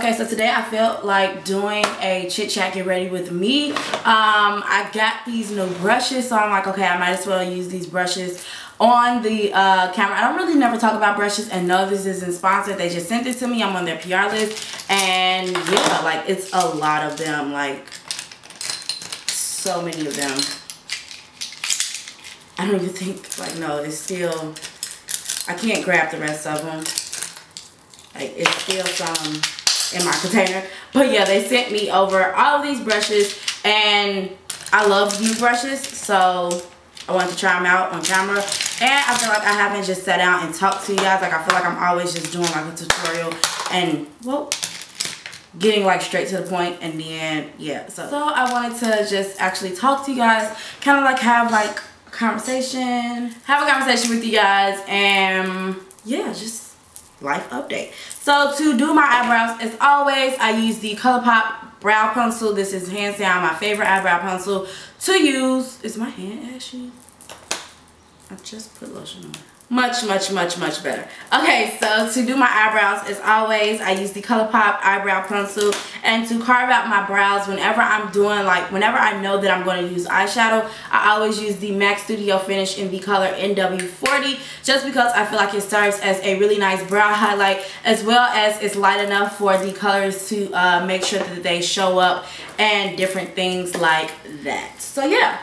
Okay, so today I felt like doing a chit chat get ready with me. I got these new brushes, so I'm like, okay, I might as well use these brushes on the camera. I don't really never talk about brushes, and no, this isn't sponsored. They just sent it to me. I'm on their PR list, and yeah, like it's a lot of them, like so many of them. I don't even think, like, no, it's still, I can't grab the rest of them. Like, it's still some in my container. But yeah, they sent me over all of these brushes, and I love new brushes, so I wanted to try them out on camera. And I feel like I haven't just sat down and talked to you guys. Like, I feel like I'm always just doing like a tutorial and, well, getting like straight to the point, and then yeah. So I wanted to just actually talk to you guys, kind of like have like a conversation with you guys, and yeah, just life update. So to do my eyebrows, as always, I use the Colourpop brow pencil. This is hands down my favorite eyebrow pencil to use. Is my hand ashy? I just put lotion on. Much better. Okay, so to do my eyebrows, as always, I use the Colourpop eyebrow pencil, and to carve out my brows, whenever I'm doing, like, whenever I know that I'm going to use eyeshadow, I always use the MAC Studio Finish in the color NW40, just because I feel like it serves as a really nice brow highlight, as well as it's light enough for the colors to make sure that they show up and different things like that. So yeah,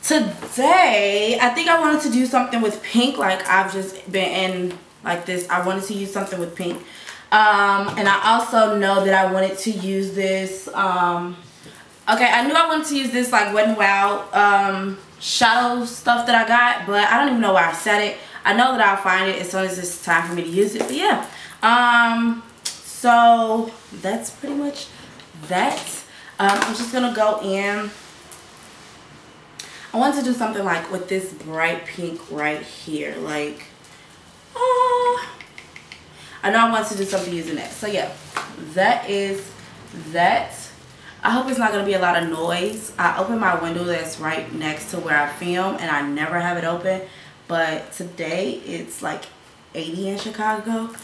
today I think I wanted to do something with pink. Like, I've just been in like this. I wanted to use something with pink, and I also know that I wanted to use this okay, I knew I wanted to use this like Wet n Wild shadow stuff that I got, but I don't even know where I set it. I know that I'll find it as soon as it's time for me to use it. But yeah, so that's pretty much that. I'm just gonna go in. I want to do something like with this bright pink right here. Like, I know I want to do something using that. So yeah, that is that. I hope it's not going to be a lot of noise. I open my window that's right next to where I film, and I never have it open. But today it's like 80 in Chicago.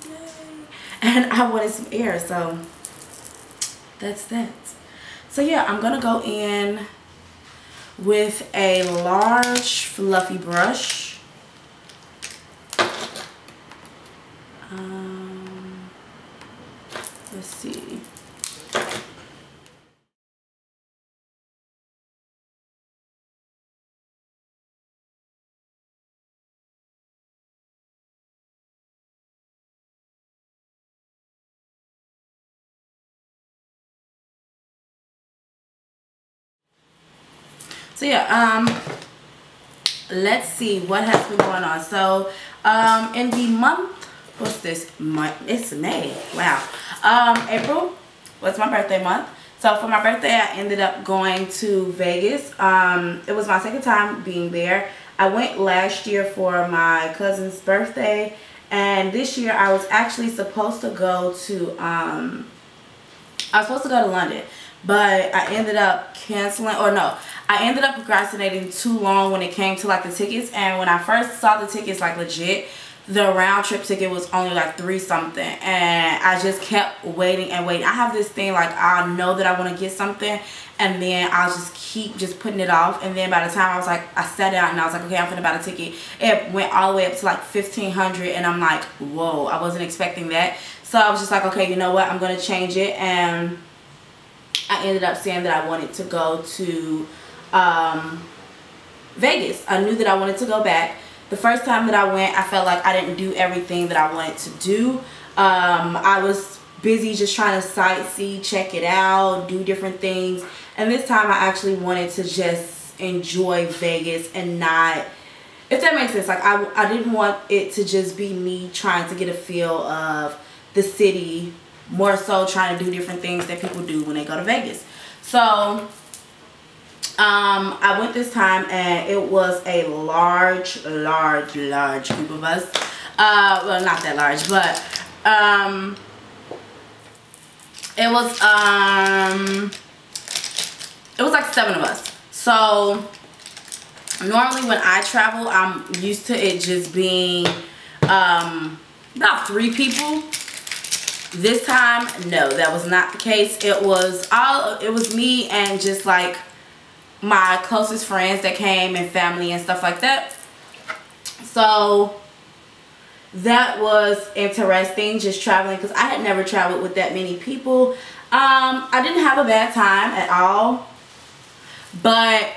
Yay. And I wanted some air, so that's that. So yeah, I'm going to go in with a large fluffy brush. Let's see. So yeah, let's see what has been going on. So in the month, what's this month? It's May. Wow. April was my birthday month. So for my birthday, I ended up going to Vegas. It was my second time being there. I went last year for my cousin's birthday, and this year I was actually supposed to go to London, but I ended up canceling, or no, I ended up procrastinating too long when it came to like the tickets. And when I first saw the tickets, like legit, the round trip ticket was only like $3 something, and I just kept waiting and waiting. I have this thing, like, I know that I want to get something, and then I'll just keep just putting it off. And then by the time I was like, I sat down and I was like, okay, I'm finna buy the ticket, it went all the way up to like $1,500, and I'm like, whoa, I wasn't expecting that. So I was just like, okay, you know what, I'm gonna change it. And I ended up saying that I wanted to go to Vegas. I knew that I wanted to go back. The first time that I went, I felt like I didn't do everything that I wanted to do. I was busy just trying to sightsee, check it out, do different things. And this time I actually wanted to just enjoy Vegas and not, if that makes sense, like I didn't want it to just be me trying to get a feel of the city, more so trying to do different things that people do when they go to Vegas. So I went this time, and it was a large group of us. Well, not that large, but it was like 7 of us. So normally when I travel, I'm used to it just being about 3 people. This time, no, that was not the case. It was me and just like my closest friends that came and family and stuff like that. So that was interesting, just traveling, because I had never traveled with that many people. I didn't have a bad time at all, but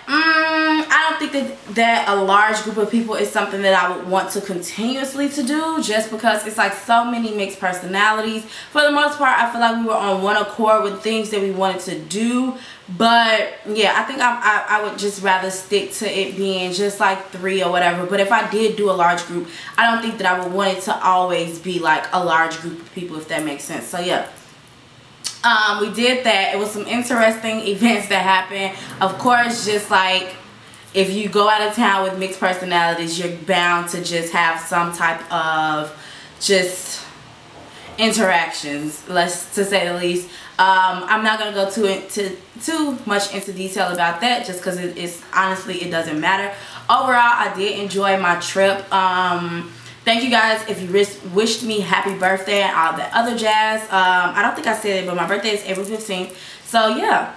I don't think that a large group of people is something that I would want to continuously to do, just because it's like so many mixed personalities. For the most part, I feel like we were on one accord with things that we wanted to do. But yeah, I think I would just rather stick to it being just like 3 or whatever. But if I did do a large group, I don't think that I would want it to always be like a large group of people, if that makes sense. So yeah. We did that. It was some interesting events that happened. Of course, just like if you go out of town with mixed personalities, you're bound to just have some type of just interactions, to say the least. I'm not going to go too much into detail about that, just because it's honestly, it doesn't matter. Overall, I did enjoy my trip. Thank you guys if you wished me happy birthday and all that other jazz. I don't think I said it, but my birthday is April 15th. So yeah,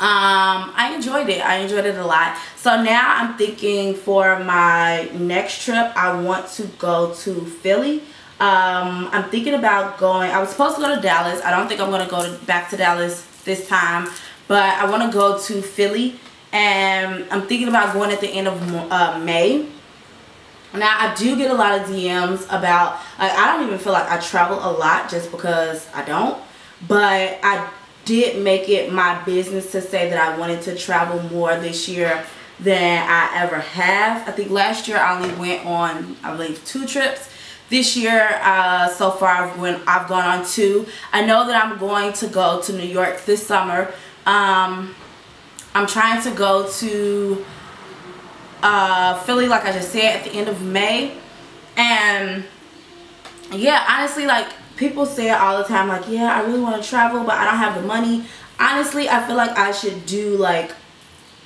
I enjoyed it. I enjoyed it a lot. So now I'm thinking for my next trip, I want to go to Philly. I'm thinking about going. I was supposed to go to Dallas. I don't think I'm going to go back to Dallas this time, but I want to go to Philly, and I'm thinking about going at the end of May. Now, I do get a lot of DMs about, like, I don't even feel like I travel a lot, just because I don't. But I did make it my business to say that I wanted to travel more this year than I ever have. I think last year I only went on, I believe, 2 trips. This year, so far, I've gone on 2. I know that I'm going to go to New York this summer. I'm trying to go to Philly, like I just said, at the end of May. And yeah, honestly, like, people say it all the time, like, yeah, I really want to travel, but I don't have the money. Honestly, I feel like I should do like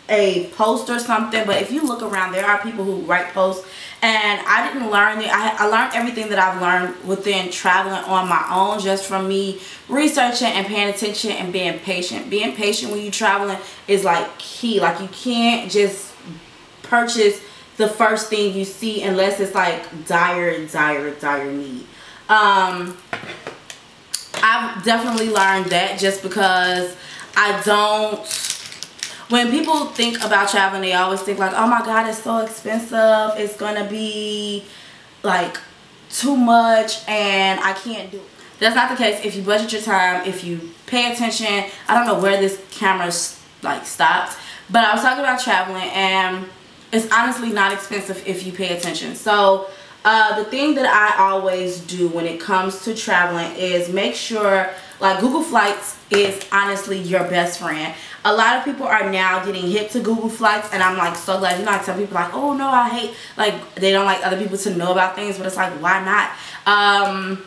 a post or something. But if you look around, there are people who write posts, and I didn't learn it. I learned everything that I've learned within traveling on my own, just from me researching and paying attention and being patient. Being patient when you're traveling is like key. Like, you can't just purchase the first thing you see unless it's like dire need. I've definitely learned that, just because I don't, when people think about traveling, they always think like, oh my god, it's so expensive, it's gonna be like too much and I can't do it. That's not the case. If you budget your time, if you pay attention. I don't know where this camera like stopped, but I was talking about traveling, and it's honestly not expensive if you pay attention. So the thing that I always do when it comes to traveling is make sure, like, Google Flights is honestly your best friend. A lot of people are now getting hip to Google Flights, and I'm like so glad. You know, like, some people are like, oh no, I hate, like, they don't like other people to know about things, but it's like, why not?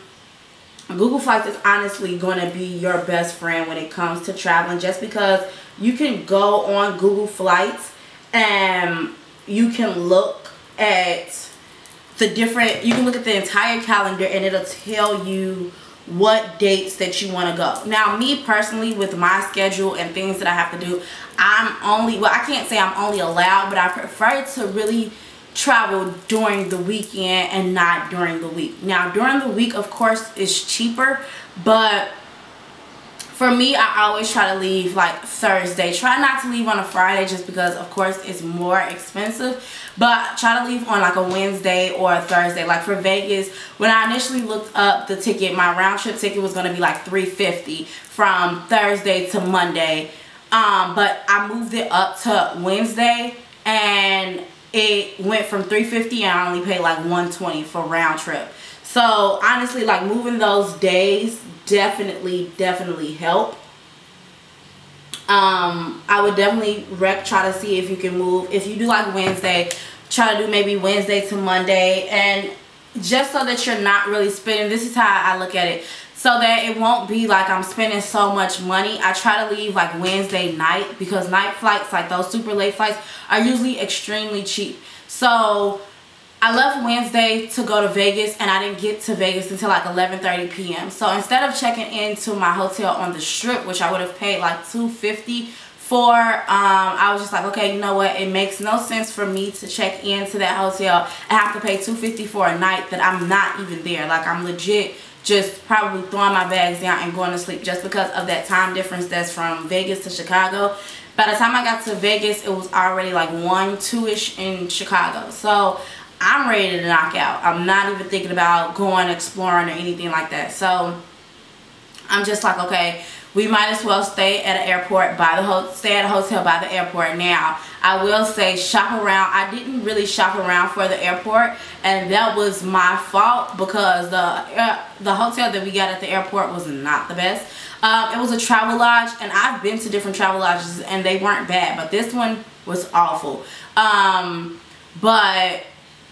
Google Flights is honestly going to be your best friend when it comes to traveling, just because you can go on Google Flights and you can look at the different, you can look at the entire calendar, and it'll tell you what dates that you want to go. Now, me personally, with my schedule and things that I have to do, I'm only, well, I can't say I'm only allowed, but I prefer to really travel during the weekend and not during the week. Now, during the week, of course, it's cheaper, but for me, I always try to leave like Thursday. Try not to leave on a Friday, just because, of course, it's more expensive. But try to leave on like a Wednesday or a Thursday. Like for Vegas, when I initially looked up the ticket, my round trip ticket was going to be like $350 from Thursday to Monday. But I moved it up to Wednesday, and it went from $350, and I only paid like $120 for round trip. So honestly, like, moving those days definitely help. I would definitely try to see if you can move, if you do like Wednesday, try to do maybe Wednesday to Monday, and just so that you're not really spending, this is how I look at it, so that it won't be like I'm spending so much money. I try to leave like Wednesday night, because night flights, like those super late flights, are usually extremely cheap. So I left Wednesday to go to Vegas, and I didn't get to Vegas until like 11:30 p.m. So instead of checking into my hotel on the Strip, which I would have paid like $250 for, I was just like, okay, you know what, it makes no sense for me to check into that hotel and have to pay $250 for a night that I'm not even there. Like, I'm legit just probably throwing my bags down and going to sleep, just because of that time difference that's from Vegas to Chicago. By the time I got to Vegas, it was already like 1, 2-ish in Chicago. So I'm ready to knock out. I'm not even thinking about going exploring or anything like that. So I'm just like, okay, we might as well stay at an airport stay at a hotel by the airport. Now, I will say, shop around. I didn't really shop around for the airport, and that was my fault, because the hotel that we got at the airport was not the best. It was a travel lodge, and I've been to different travel lodges and they weren't bad, but this one was awful. But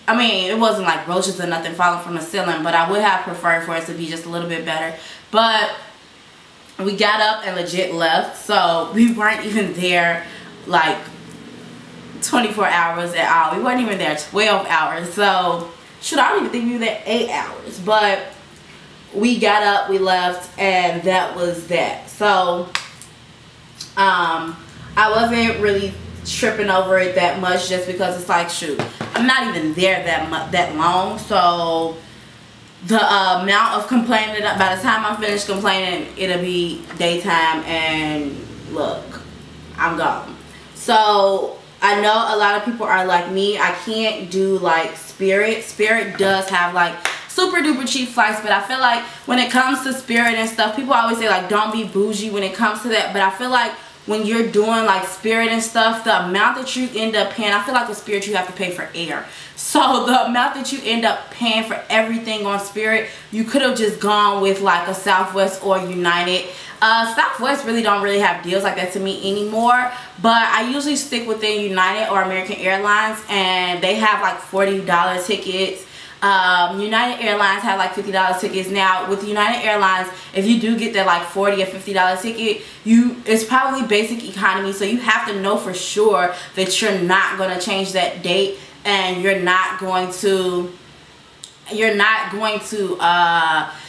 I mean, it wasn't like roaches or nothing falling from the ceiling, but I would have preferred for it to be just a little bit better. But we got up and legit left, so we weren't even there like 24 hours at all. We weren't even there 12 hours. So shoot, I don't even think we were there 8 hours. But we got up, we left, and that was that. So I wasn't really tripping over it that much, just because it's like, shoot, I'm not even there that long. So the amount of complaining, by the time I finish complaining, it'll be daytime, and look, I'm gone. So I know a lot of people are like me. I can't do like Spirit. Spirit does have like super duper cheap flights, but I feel like when it comes to Spirit and stuff, people always say like, don't be bougie when it comes to that. But I feel like when you're doing like Spirit and stuff, the amount that you end up paying, I feel like with Spirit you have to pay for air. So the amount that you end up paying for everything on Spirit, you could have just gone with like a Southwest or United. Southwest really don't really have deals like that to me anymore, but I usually stick within United or American Airlines, and they have like $40 tickets. United Airlines have like $50 tickets. Now with United Airlines, if you do get that like $40 or $50 ticket, it's probably basic economy, so you have to know for sure that you're not going to change that date, and you're not going to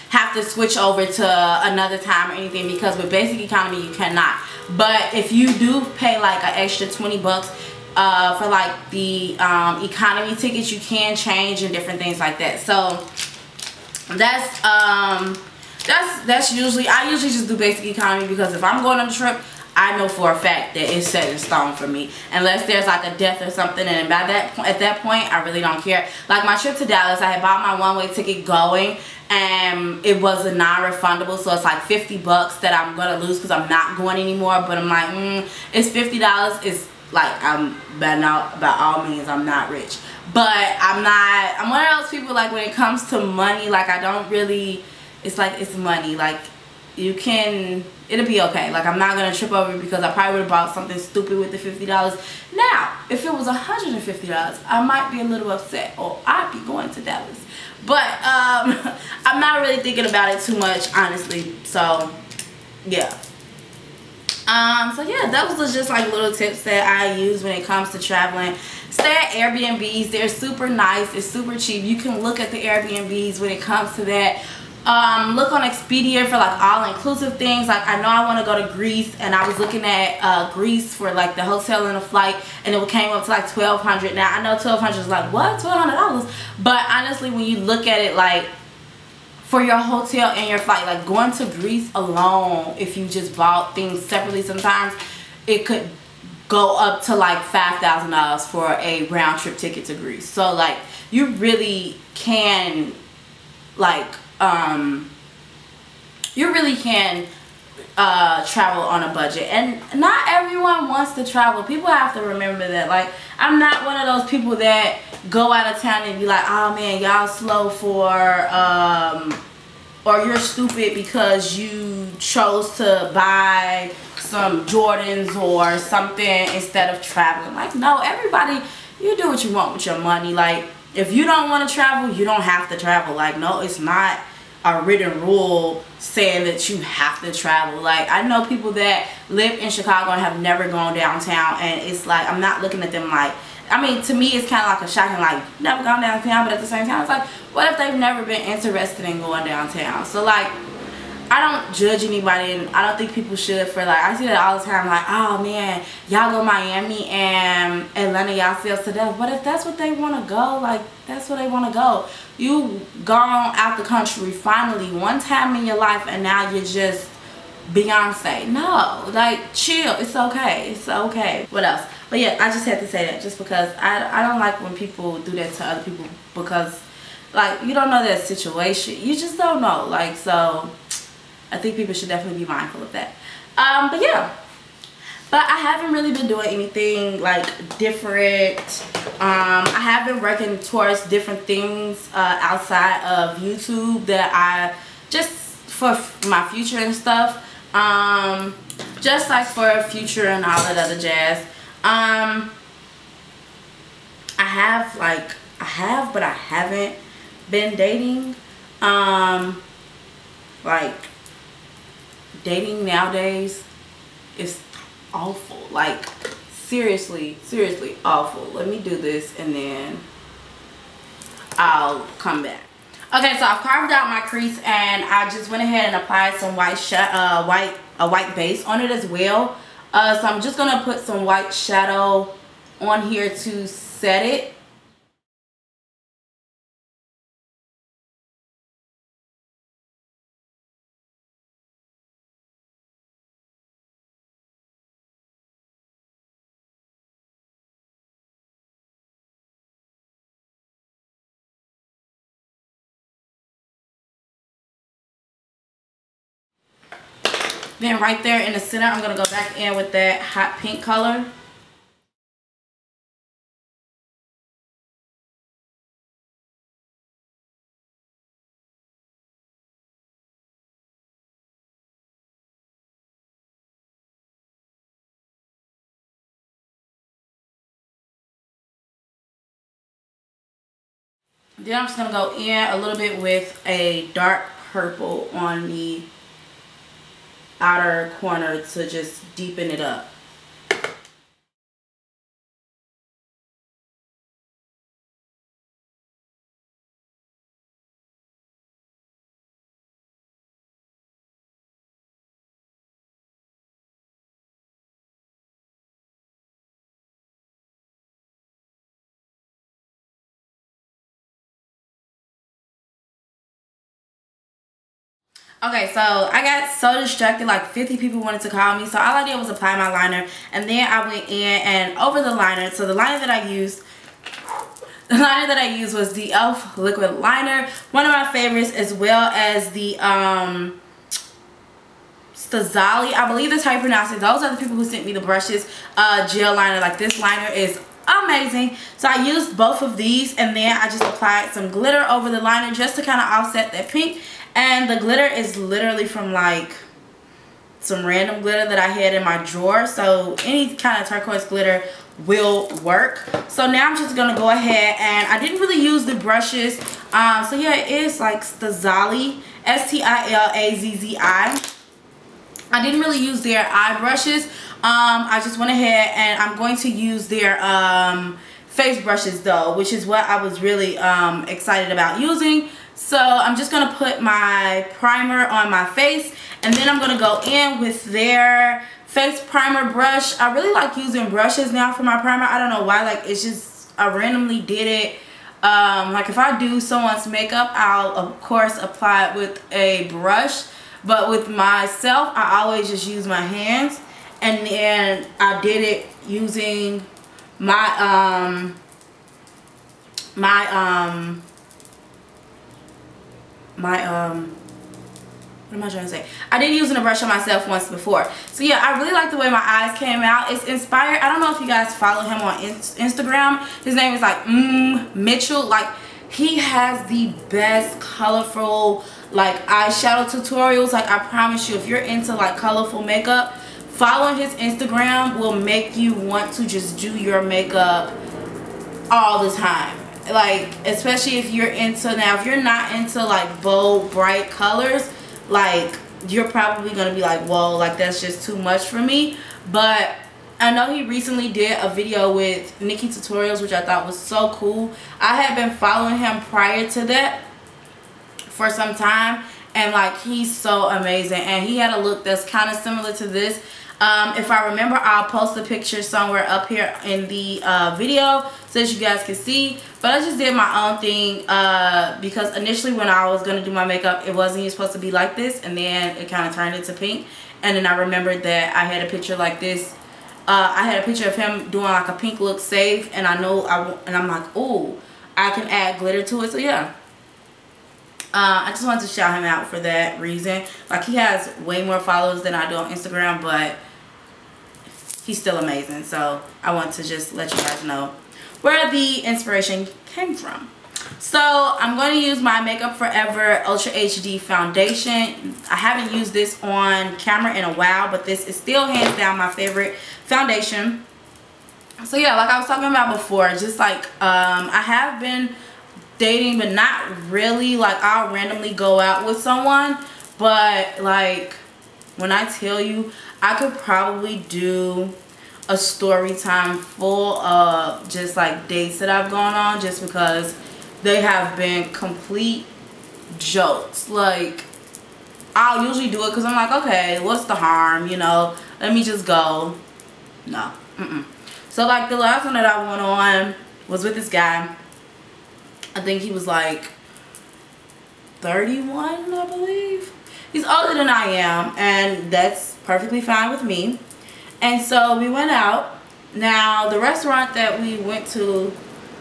have to switch over to another time or anything, because with basic economy you cannot. But if you do pay like an extra 20 bucks for like the economy tickets, you can change and different things like that. So that's usually, I usually just do basic economy, because if I'm going on a trip, I know for a fact that it's set in stone for me, unless there's like a death or something, and at that point I really don't care. Like my trip to Dallas, I had bought my one-way ticket going, and it was a non-refundable, so it's like 50 bucks that I'm gonna lose because I'm not going anymore. But I'm like, it's $50. It's like, by all means, I'm not rich, but I'm one of those people, like when it comes to money, like I don't really, it's like, it's money, like it'll be okay. Like I'm not gonna trip over it, because I probably would have bought something stupid with the $50. Now if it was $150, I might be a little upset, or I'd be going to Dallas. But I'm not really thinking about it too much, honestly. So yeah. So yeah, that was just like little tips that I use when it comes to traveling. Stay at Airbnbs. They're super nice. It's super cheap. You can look at the Airbnbs when it comes to that. Look on Expedia for like all-inclusive things. Like I know I want to go to Greece, and I was looking at Greece for like the hotel and the flight, and it came up to like $1,200. Now I know $1,200 is like, what, $1,200? But honestly, when you look at it, like for your hotel and your flight, like going to Greece alone, if you just bought things separately, sometimes it could go up to like $5,000 for a round-trip ticket to Greece. So like you really can like travel on a budget, and not everyone wants to travel. People have to remember that. Like I'm not one of those people that go out of town and be like, oh man, y'all slow for or you're stupid because you chose to buy some Jordans or something instead of traveling. Like no, everybody, you do what you want with your money. Like if you don't want to travel, you don't have to travel. Like no, it's not a written rule saying that you have to travel. Like, I know people that live in Chicago and have never gone downtown, and it's like, I'm not looking at them like, I mean, to me it's kind of like a shocking, like, never gone downtown, but at the same time it's like, what if they've never been interested in going downtown? So like, I don't judge anybody, and I don't think people should. For like, I see that all the time, like, oh man, y'all go Miami and Atlanta, y'all feel to death. But if that's what they want to go, like, that's where they want to go. You gone out the country finally one time in your life, and now you're just Beyonce. No, like, chill. It's okay. It's okay. What else? But yeah, I just had to say that just because I don't like when people do that to other people, because like, you don't know their situation. You just don't know. Like, so I think people should definitely be mindful of that. But yeah, but I haven't really been doing anything like different. I have been working towards different things outside of YouTube that I just for my future and stuff. Just like for a future and all that other jazz. I have, but I haven't been dating. Like, dating nowadays is awful. Like, seriously awful. Let me do this and then I'll come back. Okay, so I've carved out my crease, and I just went ahead and applied some white base on it as well. So I'm just gonna put some white shadow on here to set it. Then right there in the center, I'm going to go back in with that hot pink color. Then I'm just going to go in a little bit with a dark purple on the outer corner to just deepen it up. Okay, so I got so distracted, like 50 people wanted to call me, so all I did was apply my liner, and then I went in and over the liner. So the liner that I used was the e.l.f. liquid liner, one of my favorites, as well as the Stazali, I believe that's how you pronounce it. Those are the people who sent me the brushes, gel liner. Like, this liner is amazing. So I used both of these, and then I just applied some glitter over the liner just to kind of offset that pink. And the glitter is literally from like some random glitter that I had in my drawer, so any kind of turquoise glitter will work. So now I'm just gonna go ahead, and I didn't really use the brushes, so yeah, it is like Stazali, S-T-I-L-A-Z-Z-I. I didn't really use their eye brushes. I just went ahead and I'm going to use their face brushes though, which is what I was really excited about using. So I'm just going to put my primer on my face, and then I'm going to go in with their face primer brush. I really like using brushes now for my primer. I don't know why, like, it's just, I randomly did it. Like, if I do someone's makeup, I'll of course apply it with a brush, but with myself, I always just use my hands. And then I did it using my what am I trying to say? I did using a brush on myself once before. So yeah, I really like the way my eyes came out. It's inspired. I don't know if you guys follow him on Instagram. His name is like Mitchell. Like, he has the best colorful like eyeshadow tutorials. Like, I promise you, if you're into like colorful makeup, following his Instagram will make you want to just do your makeup all the time. like, especially if you're into, now if you're not into like bold bright colors, like you're probably gonna be like, whoa, like that's just too much for me. But I know he recently did a video with Nikki Tutorials, which I thought was so cool. I had been following him prior to that for some time, and like he's so amazing, and he had a look that's kind of similar to this. If I remember, I'll post a picture somewhere up here in the video so that you guys can see. But I just did my own thing because initially when I was going to do my makeup, it wasn't even supposed to be like this. And then it kind of turned into pink. And then I remembered that I had a picture like this. I had a picture of him doing like a pink look safe. And I know, and I'm like, oh, I can add glitter to it. So yeah. I just wanted to shout him out for that reason. Like, he has way more followers than I do on Instagram, but he's still amazing. So I want to just let you guys know where the inspiration came from. So I'm going to use my Makeup Forever Ultra HD foundation. I haven't used this on camera in a while, but this is still hands down my favorite foundation. So yeah, like I was talking about before, just like I have been dating, but not really. Like, I'll randomly go out with someone, but like when I tell you, I could probably do a story time full of just like dates that I've gone on, just because they have been complete jokes. Like, I'll usually do it because I'm like, okay, what's the harm, you know, let me just go. No. So like the last one that I went on was with this guy. I think he was like 31, I believe. He's older than I am, and that's perfectly fine with me. And so we went out. Now, the restaurant that we went to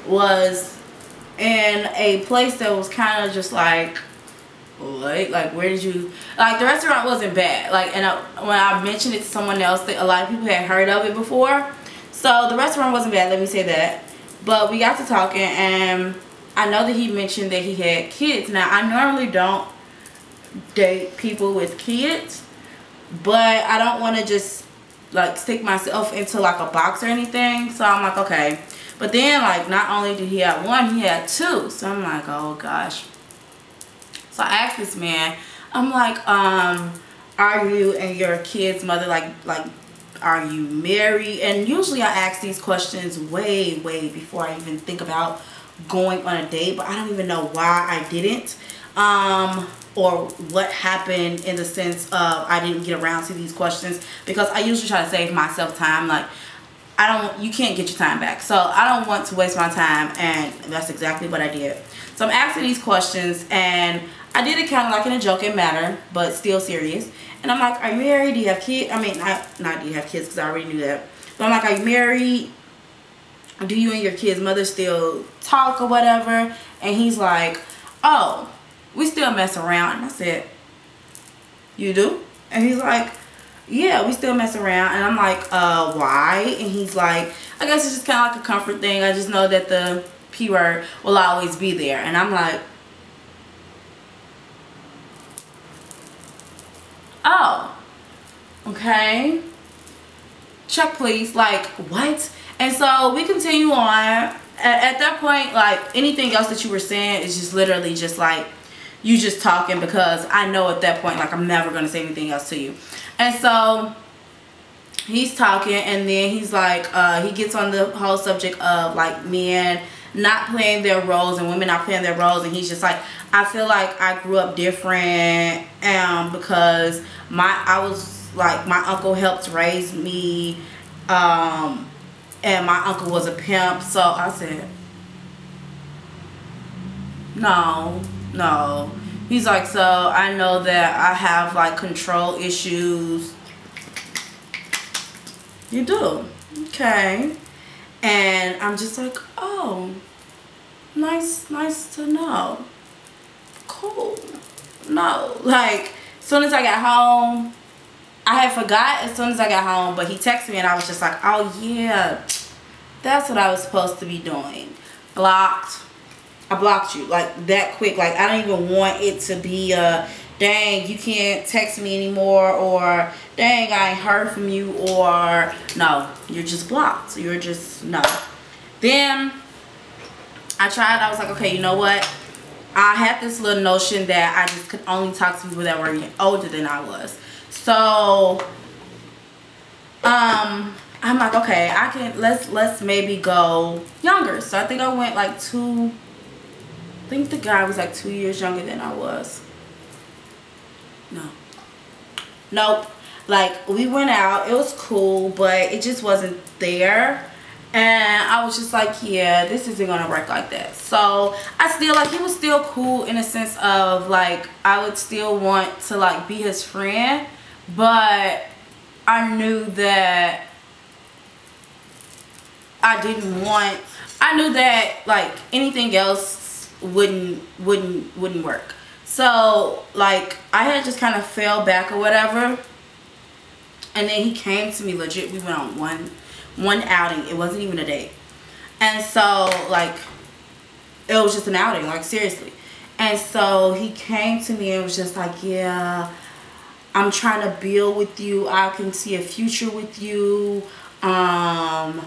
was in a place that was kind of just like where did you, like, the restaurant wasn't bad. Like, and when I mentioned it to someone else, a lot of people had heard of it before. So the restaurant wasn't bad, let me say that. But we got to talking, and I know that he mentioned that he had kids. Now, I normally don't date people with kids, but I don't want to just like stick myself into like a box or anything. So I'm like, okay. But then, like, not only did he have one, he had two. So I'm like, oh gosh. So I asked this man, I'm like, are you and your kid's mother, like are you married? And usually I ask these questions way before I even think about going on a date, but I don't even know why I didn't, or what happened in the sense of I didn't get around to these questions, because I usually try to save myself time. Like, you can't get your time back, so I don't want to waste my time, and that's exactly what I did. So I'm asking these questions, and I did it kind of like in a joking manner, but still serious. And I'm like, are you married? Do you have kids? I mean, not do you have kids, because I already knew that. But I'm like, are you married? Do you and your kid's mother still talk or whatever? And he's like, oh, we still mess around. And I said, you do? And he's like, yeah, we still mess around. And I'm like, why? And he's like, I guess it's just kind of like a comfort thing. I just know that the P word will always be there. And I'm like, oh, okay. Check, please. Like, what? And so we continue on. At that point, like, anything else that you were saying is just literally just like you just talking, because I know at that point, like, I'm never going to say anything else to you. And so he's talking, and then he's like, he gets on the whole subject of like men not playing their roles and women not playing their roles. And he's just like, I feel like I grew up different because my uncle helped raise me, and my uncle was a pimp. So I said, no. He's like, so I know that I have like control issues. You do? Okay. And I'm just like, oh, nice to know. Cool. No, like, as soon as I got home, I had forgot as soon as I got home, but he texted me and I was just like, oh yeah, that's what I was supposed to be doing. Blocked. I blocked you like that quick. Like, I don't even want it to be dang, you can't text me anymore, or dang, I ain't heard from you, or no, you're just blocked. You're just, no. Then I tried. I was like, okay, you know what? I had this little notion that I just could only talk to people that were older than I was. So I'm like, okay, I can let's maybe go younger. So I think I went like I think the guy was like 2 years younger than I was. Nope. Like, we went out, it was cool, but it just wasn't there. And I was just like, yeah, this isn't gonna work like that. So I still, like, he was still cool in a sense of, like, I would still want to, like, be his friend, but I knew that I knew that, like, anything else wouldn't work. So, like, I had just kind of fell back or whatever. And then he came to me legit. We went on one outing. It wasn't even a date. And so, like, it was just an outing, like, seriously. And so he came to me and was just like, yeah, I'm trying to build with you. I can see a future with you. I'm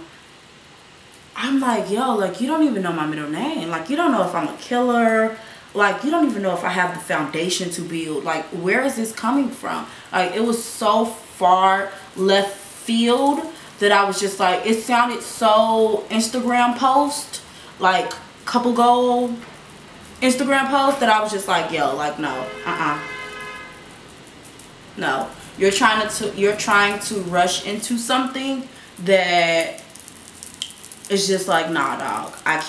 like, yo, like, you don't even know my middle name. Like, you don't know if I'm a killer. Like, you don't even know if I have the foundation to build. Like, where is this coming from? Like, it was so far left field that I was just like, it sounded so Instagram post, like couple goal Instagram post, that I was just like, yo, like, no, no, you're trying to rush into something that is just like, nah, dog, I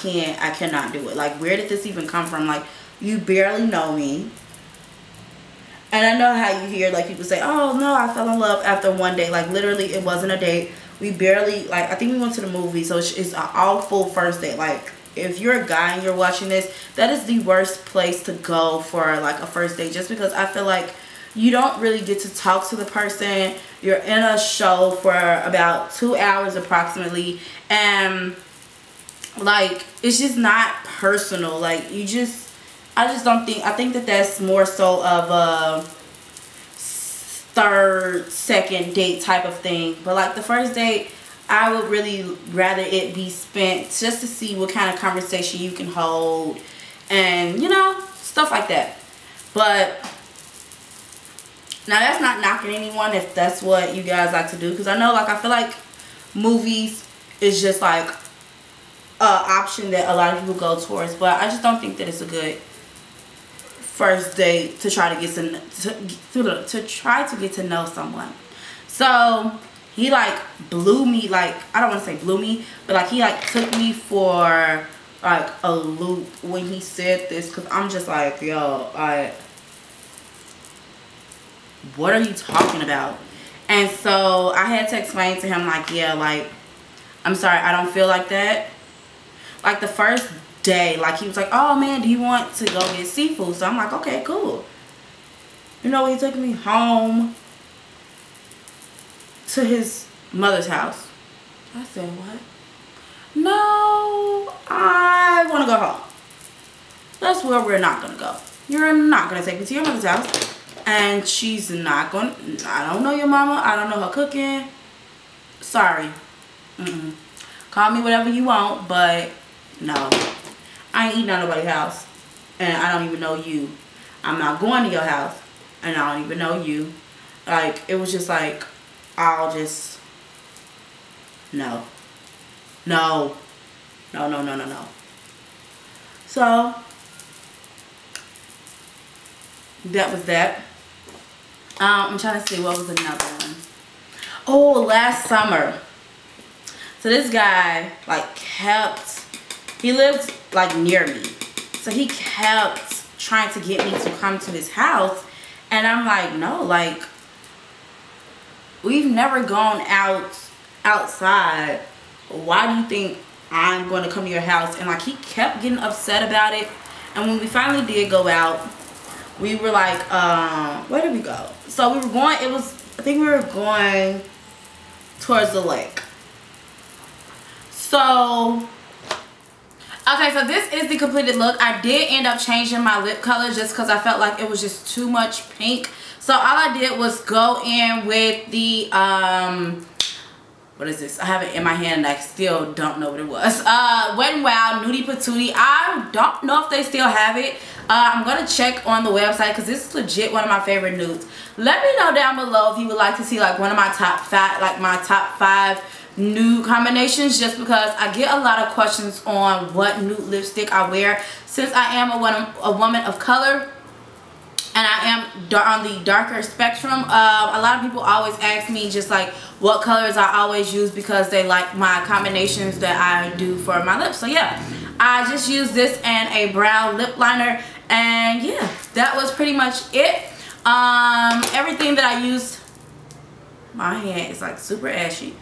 cannot do it. Like, where did this even come from? Like, you barely know me. And I know how you hear, like, people say, oh, no, I fell in love after one date. Like, literally, it wasn't a date. We barely, like, I think we went to the movie. So it's an awful first date. Like, if you're a guy and you're watching this, that is the worst place to go for, like, a first date. Just because I feel like you don't really get to talk to the person. You're in a show for about 2 hours approximately. And, like, it's just not personal. Like, I just don't think, I think that that's more so of a third, second date type of thing. But like the first date, I would really rather it be spent just to see what kind of conversation you can hold and, you know, stuff like that. But now that's not knocking anyone if that's what you guys like to do. Because I know, like, I feel like movies is just like an option that a lot of people go towards. But I just don't think that it's a good first date to try to get to know someone. So he, like, blew me, like, I don't want to say blew me, but like he, like, took me for like a loop when he said this, because I'm just like, yo, what are you talking about? And so I had to explain to him, like, yeah, like, I'm sorry, I don't feel like that. Like, the first day, like, he was like, oh man, do you want to go get seafood? So I'm like, okay, cool. You know, he took me home to his mother's house. I said, what? No, I want to go home. That's where we're not going to go. You're not going to take me to your mother's house. And she's not going to, I don't know your mama. I don't know her cooking. Sorry. Call me whatever you want, but no. I ain't eating at nobody's house, and I don't even know you. I'm not going to your house, and I don't even know you. Like, it was just like, I'll just, no. No. No, no, no, no, no. So, that was that. I'm trying to see, what was another one? Oh, last summer. So this guy, like, he lived, like, near me. So he kept trying to get me to come to his house. And I'm like, no, like, we've never gone outside. Why do you think I'm going to come to your house? And, like, he kept getting upset about it. And when we finally did go out, we were like, where did we go? So we were going, I think we were going towards the lake. So, okay, so this is the completed look. I did end up changing my lip color just because I felt like it was just too much pink. So all I did was go in with the what is this? I have it in my hand and I still don't know what it was. Wet n Wild Nudie Patootie. I don't know if they still have it. I'm gonna check on the website because this is legit one of my favorite nudes. Let me know down below if you would like to see like one of my top five nude combinations, just because I get a lot of questions on what nude lipstick I wear. Since I am a woman of color and I am on the darker spectrum, a lot of people always ask me just like what colors I always use because they like my combinations that I do for my lips. So yeah, I just used this and a brown lip liner, and yeah, that was pretty much it. Everything that I used, my hand is like super ashy.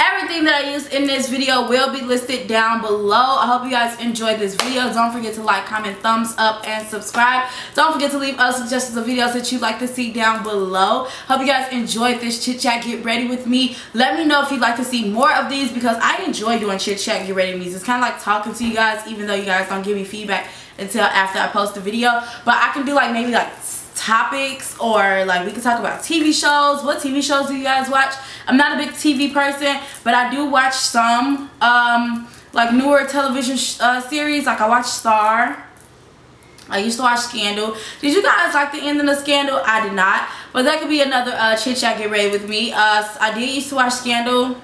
Everything that I used in this video will be listed down below. I hope you guys enjoyed this video. Don't forget to like, comment, thumbs up, and subscribe. Don't forget to leave us suggestions of videos that you'd like to see down below. Hope you guys enjoyed this Chit Chat Get Ready with me. Let me know if you'd like to see more of these, because I enjoy doing Chit Chat Get Ready with me. It's kind of like talking to you guys, even though you guys don't give me feedback until after I post the video. But I can do like maybe like topics, or like we can talk about TV shows. What TV shows do you guys watch? I'm not a big TV person, but I do watch some like newer television series. Like I watch Star. I used to watch Scandal. Did you guys like the ending of Scandal? I did not, but that could be another Chit Chat Get Ready with me. I did used to watch Scandal.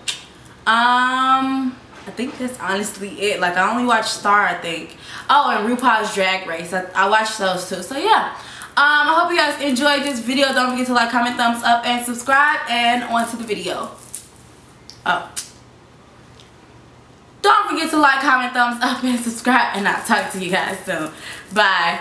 I think that's honestly it. Like I only watch Star, I think. Oh, and RuPaul's Drag Race. I watched those too. So yeah. I hope you guys enjoyed this video. Don't forget to like, comment, thumbs up, and subscribe. And on to the video. Oh. Don't forget to like, comment, thumbs up, and subscribe. And I'll talk to you guys soon. Bye.